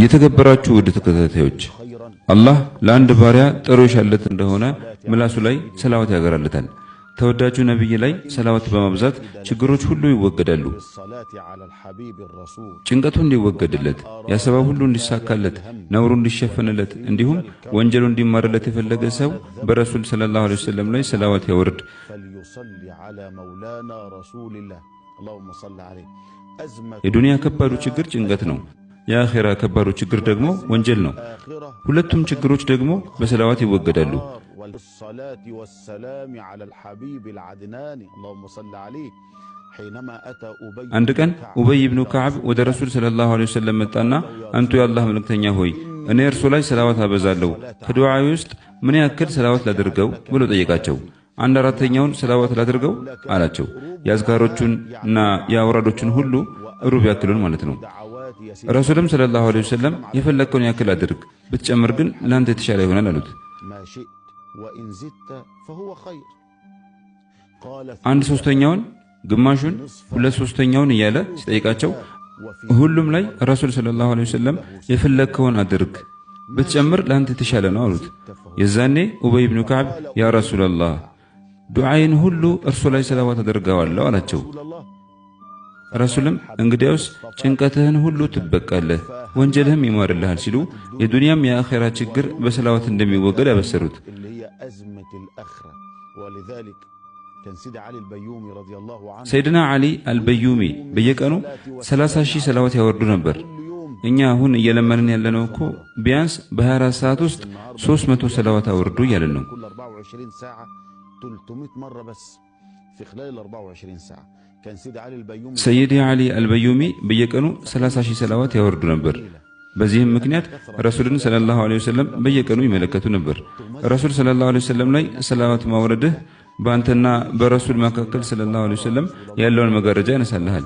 የተከበራችሁ ውድ ተከታታዮች አላህ ለአንድ ባሪያ ጥሩ ይሻለት እንደሆነ ምላሱ ላይ ሰላዋት ያገራለታል። ተወዳጁ ነብይ ላይ ሰላዋት በማብዛት ችግሮች ሁሉ ይወገዳሉ። ጭንቀቱ እንዲወገድለት፣ ያሰበው ሁሉ እንዲሳካለት፣ ነውሩ እንዲሸፈንለት እንዲሁም ወንጀሉ እንዲማርለት የፈለገ ሰው በረሱል ሰለላሁ ዐለይሂ ወሰለም ላይ ሰላዋት ያወርድ። የዱንያ ከባዱ ችግር ጭንቀት ነው። የአኺራ ከባዱ ችግር ደግሞ ወንጀል ነው። ሁለቱም ችግሮች ደግሞ በሰላዋት ይወገዳሉ። አንድ ቀን ኡበይ ኢብኑ ከዓብ ወደ ረሱል ሰለላሁ ዐለይሂ ወሰለም መጣና አንቱ የአላህ መልእክተኛ ሆይ እኔ እርሱ ላይ ሰላዋት አበዛለሁ፣ ከዱዓዬ ውስጥ ምን ያክል ሰላዋት ላድርገው ብሎ ጠየቃቸው። 1/4ኛውን ሰላዋት ላድርገው አላቸው። የአዝካሮቹን እና የአውራዶቹን ሁሉ ሩብ ያክሉን ማለት ነው። ረሱልም ሰለላሁ ዐለይሂ ወሰለም የፈለከውን ያክል አድርግ፣ ብትጨምር ግን ላንተ የተሻለ ይሆናል አሉት። 1/3ኛውን፣ ግማሹን፣ 2/3ኛውን እያለ ሲጠይቃቸው ሁሉም ላይ ረሱል ሰለላሁ ዐለይሂ ወሰለም የፈለከውን አድርግ፣ ብትጨምር ላንተ የተሻለ ነው አሉት። የዛኔ ኡበይ ኢብኑ ከዓብ ያ ረሱላላህ ዱዓዬን ሁሉ እርሱ ላይ ሰላዋት አደርገዋለሁ አላቸው። ረሱልም እንግዲያውስ ጭንቀትህን ሁሉ ትበቃለህ፣ ወንጀልህም ይማርልሃል ሲሉ የዱንያም የአኺራ ችግር በሰላዋት እንደሚወገድ ያበሰሩት። ሰይድና ዓሊ አልበዩሚ በየቀኑ 30,000 ሰላዋት ያወርዱ ነበር። እኛ አሁን እየለመንን ያለነው እኮ ቢያንስ በ24 ሰዓት ውስጥ 300 ሰላዋት አወርዱ እያለን ነው። ሰይድ ዓሊ አልበዩሚ በየቀኑ 30,000 ሰላዋት ያወርዱ ነበር። በዚህም ምክንያት ረሱልን ሰለላሁ ዐለይሂ ወሰለም በየቀኑ ይመለከቱ ነበር። ረሱል ሰለላሁ ዐለይሂ ወሰለም ላይ ሰላዋት ማውረድህ በአንተና በረሱል መካከል ሰለላሁ ዐለይሂ ወሰለም ያለውን መጋረጃ ያነሳልሃል።